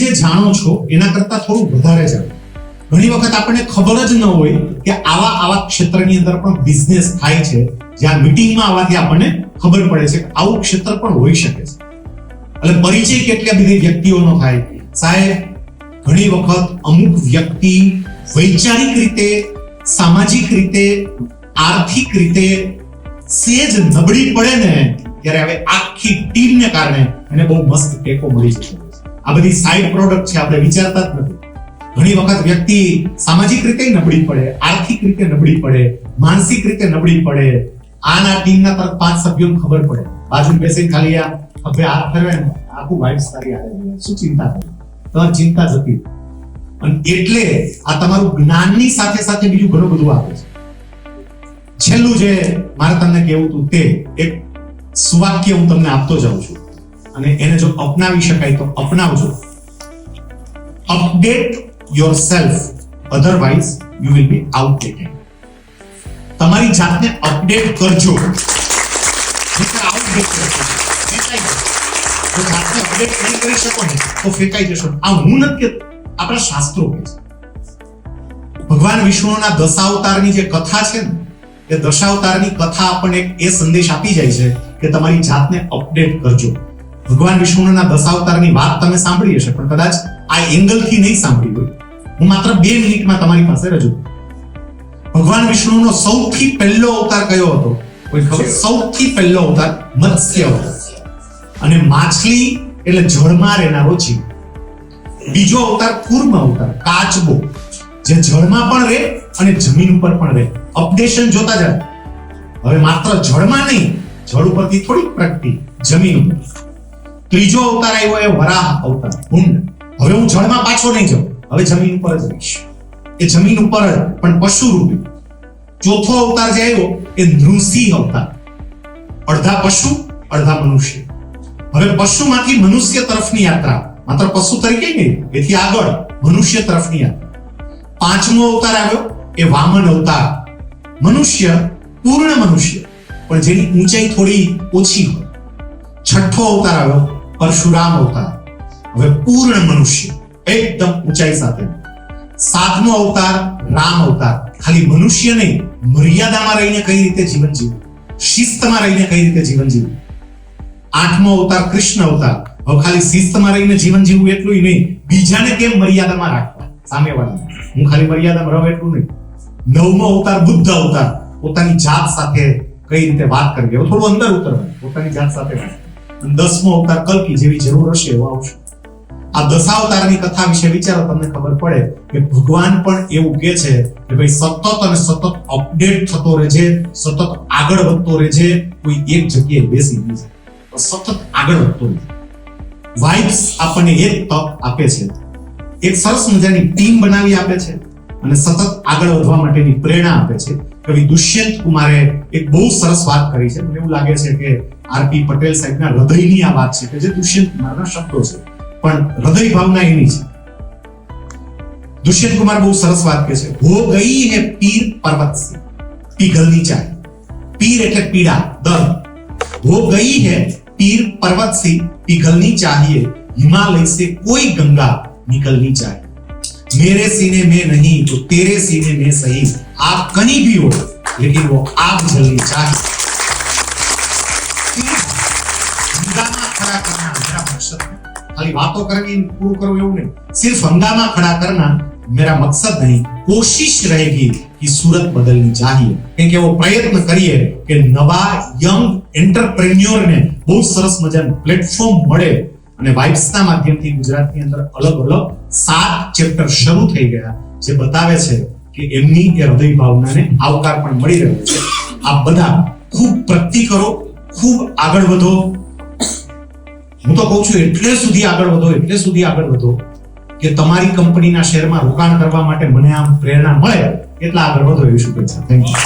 જે જાણો છો એના કરતા થોડું વધારે જાણો. ઘણી વખત આપણને ખબર જ ન હોય કે આવા ક્ષેત્રની અંદર પણ બિઝનેસ થાય છે, જ્યાં મીટિંગમાં આવવાથી આપણને ખબર પડે છે કે આવું ક્ષેત્ર પણ હોઈ શકે છે. એટલે પરિચય કેટલી બધી વ્યક્તિઓનો થાય. સાહેબ, ઘણી વખત અમુક વ્યક્તિ વૈચારિક રીતે, સામાજિક રીતે, આર્થિક રીતે સેજ નબળી પડે ને ત્યારે હવે આખી ટીમને કારણે એને બહુ મસ્ત ટેકો મળી જતો હોય છે. આ બધી સાઇડ પ્રોડક્ટ છે, આપણે વિચારતા જ નથી. ઘણી વખત વ્યક્તિ સામાજિક રીતે નબળી પડે, આર્થિક રીતે નબળી પડે, માનસિક રીતે નબળી પડે. આના ટીમના તરફ 5 સભ્યોને ખબર પડે, બાજુ બેસીને ખાલી હવે આ ફેરવે ને આખું વાઇફ સારી આવે, શું ચિંતા કરે? તમારી ચિંતા જતી. અને એટલે આ તમારું જ્ઞાનની સાથે સાથે બીજું ઘણું બધું આપે છે. છેલ્લું જે મારે તમને કહેવું હતું તે એક સુવાક્ય હું તમને આપતો જાઉં છું, અને એને જો અપનાવી શકાય તો અપનાવજો. Update yourself, otherwise you will be outdated. તમારી જાતને અપડેટ કરજો. જાતને અપડેટ નહીં કરી શકો ને તો ફેંકાઈ જશો. આ હું નથી, આપણા શાસ્ત્રો કહે છે. ભગવાન વિષ્ણુના દશાવતારની જે કથા છે ને, એ દશાવતારની કથા આપણને એ સંદેશ આપી જાય છે કે તમારી જાતને અપડેટ કરજો. ભગવાન વિષ્ણુના દશાવતારની વાત તમે સાંભળી હશે, પણ કદાચ આ એંગલથી નહીં સાંભળી હોય. હું માત્ર 2 મિનિટમાં તમારી પાસે રજૂ. ભગવાન વિષ્ણુનો સૌથી પહેલો અવતાર કયો હતો? કોઈ ખબર? સૌથી પહેલો અવતાર મત્સ્ય અવતાર. અને માછલી એટલે જળમાં રહેનારો જીવ. બીજો અવતાર કૂર્મ અવતાર, કાચબો, જે જળમાં પણ રહે અને જમીન ઉપર પણ રહે. અપડેશન જોતા જાય. હવે માત્ર જળમાં નહીં, જળ ઉપરથી થોડીક પ્રગતિ જમીન ઉપર. ત્રીજો અવતાર આવ્યો એ વરાહ અવતાર, ભૂંડ. હવે હું જળમાં પાછો નહીં જાઉં, હવે જમીન ઉપર જ રહીશ. એ જમીન ઉપર જ, પણ પશુ રૂપી. ચોથો અવતાર જે આવ્યો એ નૃસિંહ અવતાર, અડધા પશુ અડધા મનુષ્ય. હવે પશુમાંથી મનુષ્ય તરફની યાત્રા, માત્ર પશુ તરીકે નહીં, એથી આગળ મનુષ્ય તરફની યાત્રા. પાંચમો અવતાર આવ્યો એ વામન અવતાર, મનુષ્ય, પૂર્ણ મનુષ્ય, પણ જેની ઊંચાઈ થોડી ઓછી હોય. છઠ્ઠો અવતાર આવ્યો પરશુરામ અવતાર, હવે પૂર્ણ મનુષ્ય, એકદમ ઊંચાઈ સાથે. સાતમો અવતાર રામ અવતાર, ખાલી મનુષ્ય નહીં, મર્યાદામાં રહીને કઈ રીતે જીવન જીવવું, શિસ્તમાં રહીને કઈ રીતે જીવન જીવવું. આઠમો અવતાર કૃષ્ણ અવતાર, હવે ખાલી શિસ્તમાં રહીને જીવન જીવવું એટલું નહીં, બીજાને કેમ મર્યાદામાં રાખવા, સામેવાળાને. હું ખાલી મર્યાદામાં રહું એટલું નહીં. નવમો અવતાર બુદ્ધ અવતાર, પોતાની જાત સાથે કઈ રીતે વાત કરવી, હવે થોડું અંદર ઉતરવાનું, પોતાની જાત સાથે. અને 10મો અવતાર કલ્કી, જેવી જરૂર હશે એવો આવશે. આ દશાવતારની કથા વિશે વિચારો, તમને ખબર પડે કે ભગવાન પણ એવું કહે છે કે ભાઈ સતત અને સતત અપડેટ થતો રહેજે, સતત આગળ વધતો રહેજે, કોઈ એક જગ્યાએ બેસી નહીં જાય, સતત આગળ વધતો રહેજે. વાઇબ્સ આપણને એક તક આપે છે, એક સરસ મજાની ટીમ બનાવી આપે છે, અને સતત આગળ વધવા માટેની પ્રેરણા આપે છે. કવિ દુષ્યંત કુમારે એક બહુ સરસ વાત કરી છે. મને એવું લાગે છે કે આરપી પટેલ સાહેબના હૃદયની આ વાત છે, કે જે દુષ્યંત કુમારના શબ્દો છે, પણ હૃદય ભાવના એની છે. દુષ્યંત કુમાર બહુ સરસ વાત કહે છે, હો ગઈ હે પીર પર્વત સે पिघलनी चाहिए. पीर એટલે પીડા, દર્દ. हो गई है पीर पर्वत से पिघलनी चाहिए, हिमालय से कोई गंगा निकलनी चाहिए. मेरे सीने में नहीं तो तेरे सीने में सही, आप कहीं भी हो लेकिन वो आग जलनी चाहिए. हंगामा खड़ा करना मेरा मकसद नहीं, खाली बातों करके पूरा करो એવું નહીં. सिर्फ हंगामा खड़ा करना मेरा मकसद नहीं, कोशिश रहेगी कि सूरत बदलनी चाहिए. क्योंकि वो प्रयत्न करिए कि नवा यंग एंटरप्रेन्योर ने બહુ સરસ મજાનું પ્લેટફોર્મ મળે. અને વાઇબ્સના માધ્યમથી ગુજરાતની અંદર અલગ અલગ 7 ચેપ્ટર શરૂ થઈ ગયા, જે બતાવે છે કે એમની એ હૃદય ભાવનાને આવકાર પણ મળી રહ્યો છે. આ બધા ખૂબ પ્રગતિ કરો, ખૂબ આગળ વધો. હું તો કહું છું એટલે સુધી આગળ વધો કે તમારી કંપનીના શેરમાં રોકાણ કરવા માટે મને આમ પ્રેરણા મળે એટલા આગળ વધો એવી શુભેચ્છા. Thank you.